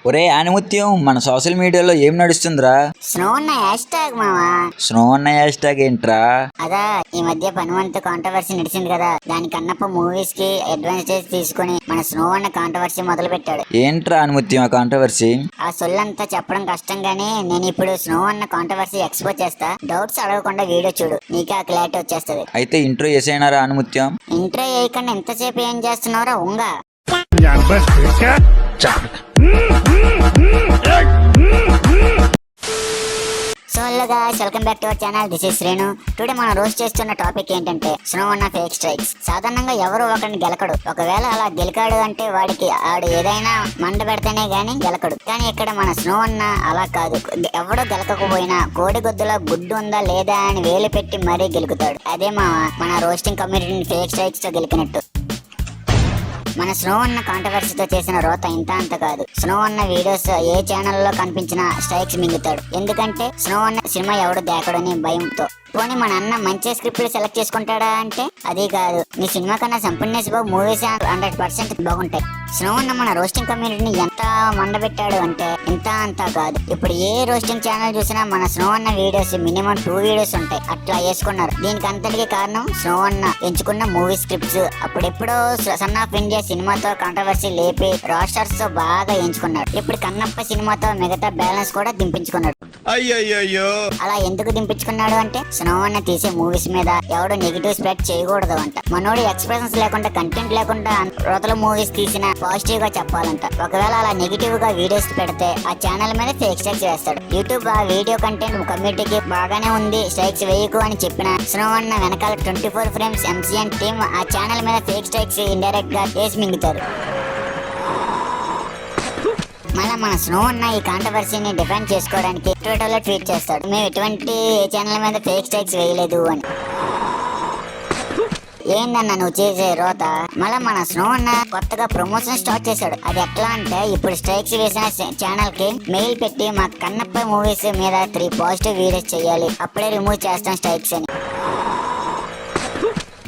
ఒరే ఆనిముత్యం, మన సోషల్ మీడియాలో ఏం నడుస్తుందిరా? స్నో అన్న హ్యాష్ ట్యాగ్ మావా. స్నో అన్న హ్యాష్ ట్యాగ్ ఏంట్రా? అదా ఈ మధ్య పనువంత కాంట్రవర్సీ నడిచింది కదా, దాని కన్నప్ప మూవీస్ కి అడ్వాంటేజ్ తీసుకుని మన స్నో అన్న కాంట్రవర్సీ మొదలు పెట్టాడు. ఏంట్రా ఆనిముత్యం ఆ కాంట్రవర్సీ? ఆ సొల్లంతా చెప్పడం కష్టం గానీ నేను ఇప్పుడు స్నో అన్న కాంట్రవర్సీ ఎక్స్పోజ్ చేస్తా. డౌట్స్ అడగకుండా వీడియో చూడు, నీకే ఆ క్లారిటీ వచ్చేస్తది. అయితే ఇంట్రో చేసేనారా ఆనిముత్యం? ఇంట్రో వేయకుండా ఎంతసేపు ఏం చేస్తున్నారా ఉంగా? So hello guys, welcome back to our channel. This is Srinu. Today మనం రోజు చేస్తున్న టాపిక్ ఏంటంటే స్నో అన్న ఫేక్ స్ట్రైక్స్. సాధారణంగా ఎవరు ఒకరిని గెలకడు. ఒకవేళ అలా గెలికాడు అంటే వాడికి ఆడు ఏదైనా మండ పెడితేనే గానీ గెలకడు. కానీ ఇక్కడ మన స్నో అన్న అలా కాదు. ఎవడో గెలకపోయినా కోడి గొద్దులో గుడ్డు ఉందా లేదా అని వేలు పెట్టి మరీ గెలుకుతాడు. అదే మన రోస్టింగ్ కమ్యూనిటీని ఫేక్ స్ట్రైక్స్ తో గెలికినట్టు. మన స్నో అన్న కాంట్రవర్సీతో చేసిన రోత ఇంత అంత కాదు. స్నో అన్న వీడియోస్ ఏ ఛానల్లో కనిపించినా స్ట్రైక్స్ మింగుతాడు. ఎందుకంటే స్నో అన్న సినిమా ఎవడు దేకడని భయంతో. పోనీ మన అన్న మంచి స్క్రిప్ట్ సెలెక్ట్ చేసుకుంటాడా అంటే అది కాదు. నీ సినిమా కన్నా సంపూర్ణేష్ బాబు మూవీస్ 100% బాగుంటాయి. స్నో అన్న మన రోస్టింగ్ కమ్యూనిటీని ఎంత మండబెట్టాడు అంటే ఇంత అంతా కాదు. ఇప్పుడు ఏ రోస్టింగ్ ఛానల్ చూసినా మన స్నో అన్న వీడియోస్ మినిమం 2 వీడియోస్ ఉంటాయి. అట్లా వేసుకున్నారు. దీనికి అంతటికి కారణం స్నో అన్న ఎంచుకున్న మూవీ స్క్రిప్ట్స్. అప్పుడెప్పుడో సన్ ఆఫ్ ఇండియా సినిమాతో కాంట్రవర్సీ లేపి రాస్టర్స్ తో బాగా ఎంచుకున్నాడు. ఇప్పుడు కన్నప్ప సినిమాతో మిగతా బ్యాలెన్స్ కూడా దింపించుకున్నాడు. అయ్యయ్యో, అలా ఎందుకు దింపించుకున్నాడు అంటే స్నో అన్న తీసే మూవీస్ మీద ఎవడు నెగిటివ్ స్ప్రెడ్ చేయకూడదు అంట. మనోడు ఎక్స్ప్రెషన్స్ లేకుండా కంటెంట్ లేకుండా రోతల మూవీస్ తీసిన పాజిటివ్ గా చెప్పాలంట. ఒకవేళ అలా నెగిటివ్ గా వీడియోస్ పెడితే ఆ ఛానల్ మీద ఫేక్ స్ట్రైక్స్ వేస్తాడు. యూట్యూబ్ ఆ వీడియో కంటెంట్ కమ్యూనిటీకి బాగానే ఉంది, స్ట్రైక్స్ వేయకు అని చెప్పిన స్నో అన్న వెనకాల 24 ఫ్రేమ్స్ ఎంసీఎన్ టీమ్ ఆ ఛానల్ మీద ఫేక్ స్ట్రైక్స్ ఇండైరెక్ట్ గా వేసి మింగుతారు. మళ్ళీ మన స్నో అన్న ఈ కాంట్రవర్సీని డిఫెండ్ చేసుకోవడానికి ట్విట్టర్లో ట్వీట్ చేస్తాడు, మేము ఎటువంటి ఛానల్ మీద ఫేక్ స్ట్రైక్స్ వేయలేదు అని. ఏందన్న నువ్వు చేసే రోత? మళ్ళీ మన స్నో అన్న కొత్తగా ప్రమోషన్ స్టార్ట్ చేశాడు. అది ఎట్లా అంటే ఇప్పుడు స్ట్రైక్స్ వేసిన ఛానల్ కి మెయిల్ పెట్టి మా కన్నప్ప మూవీస్ మీద 3 పాజిటివ్ వీడియోస్ చేయాలి, అప్పుడే రిమూవ్ చేస్తాం స్ట్రైక్స్ అని.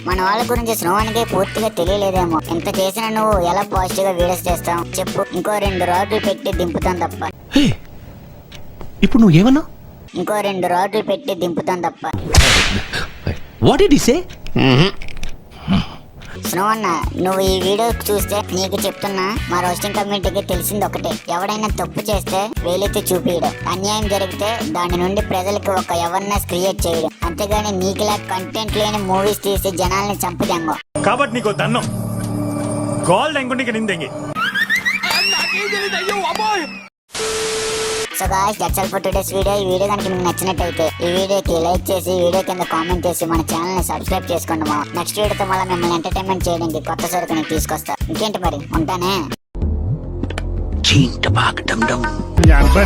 మన వాళ్ళ గురించి స్నో అన్నకి పూర్తిగా తెలియలేదేమో. ఎంత చేసినా నువ్వు ఎలా పాజిటివ్ గా వీడియోస్ చేస్తావు చెప్పు? ఇంకో 2 రాడ్లు పెట్టి దింపుతాం తప్ప. ఇప్పుడు నువ్వు ఏమన్నా? ఇంకో 2 రాడ్లు పెట్టి దింపుతాం తప్ప. What did he say? Snow అన్న, నువ్వు ఈ వీడియో చూస్తే నీకు చెప్తున్నా, మా రోస్టింగ్ కమ్యూనిటీకి తెలిసింది ఒకటే, ఎవడైనా తప్పు చేస్తే వేలెత్తి చూపించడం, అన్యాయం జరిగితే దాని నుండి ప్రజలకు ఒక అవేర్నెస్ క్రియేట్ చేయడం, అంతేగాని నీకులా కంటెంట్ లేని మూవీస్ తీసి జనాల్ని చంపుదాము. కాబట్టి నీకు దన్నం గోల్డ్ ఎంగుండికి నిందెంగి. So guys, that's all for today's video. ఈ వీడియో కనుక మీకు నచ్చినట్టయితే ఈ వీడియోకి లైక్ చేసి, వీడియో కింద కామెంట్ చేసి మన ఛానల్ ని సబ్స్క్రైబ్ చేసుకోండి. నెక్స్ట్ వీడియోతో మళ్ళీ మిమ్మల్ని ఎంటర్టైన్మెంట్ చేయడానికి కొత్త సరుకుని తీసుకొస్తా. ఇంకేంటి మరి, ఉంటానే. యాభై